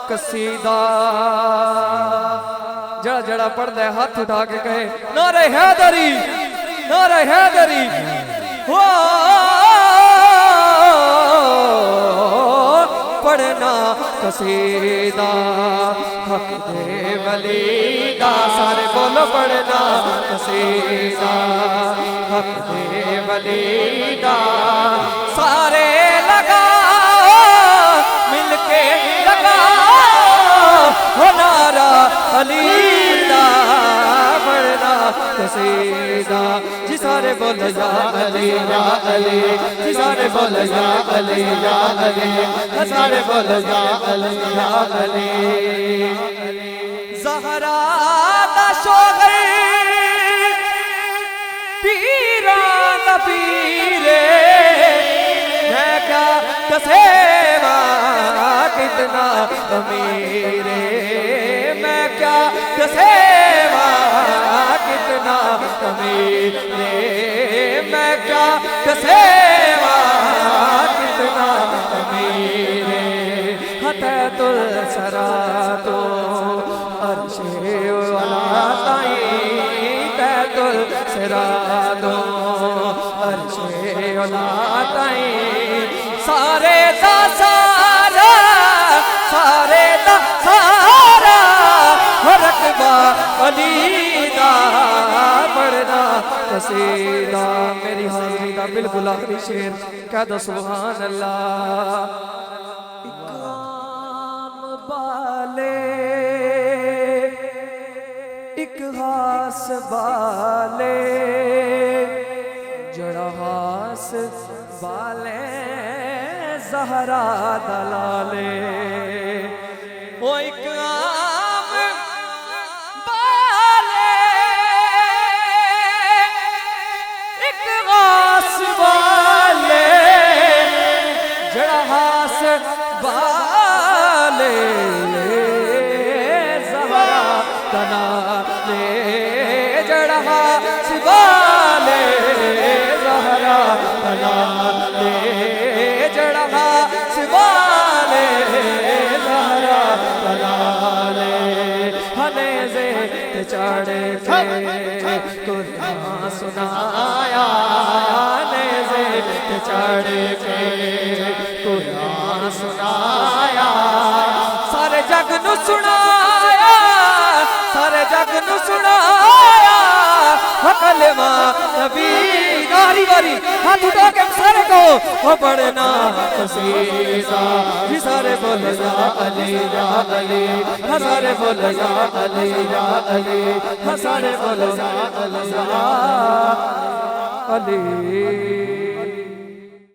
قصیدہ جڑا جڑا پڑھ دے ہاتھ اٹھا کے کہے نعرہ حیدری نعرہ حیدری پڑھنا قصیدہ حق دے ولی دا سارے بولو پڑھنا قصیدہ حق دے ولی دا سارے لگا مل کے لگا ہو نعرہ علی دا پڑھنا قصیدہ جی سارے بولو یا علی یا علی جی سارے بولو یا علی یا علی سارے بولو یا علی یا علی زہرا دا شوگر پیران دا پیرے میں کیا کسیوا کتنا امیرے میں کیا کسیوا کتنا امیرے میں کیا کسیوا کتنا امیرے حتیت السرا تو عرش والا تائیں تیت السرا تو عرش والا تائیں سارے دا سارا سارے دا سارا رقبہ علی دا پڑھنا قصیدہ میری حاضری دا بالکل آخری شعر کہہ دو سبحان اللہ اکرام بالے ایک ہاس بالے جڑا ہاس بالے زہرا دلالے وہ ایک عام بالے ایک غاس بالے جڑا ہاس بالے زہرا دلالے جڑا ہاس بالے زہرا دلالے جڑا ہاس بالے زہرا دلالے ہنیزے تے چاڑے کے قرآن سنایا ہنیزے تے چاڑے کے قرآن سنایا سارے جگ نو سنایا سارے جگ نو سنایا کلمہ نبی گاری گاری ہاتھ اٹھا کے سارے کو وہ پڑھنا قصیدہ جی سارے بولو یا علی یا علی سارے بولو یا علی یا علی سارے بولو یا علی یا علی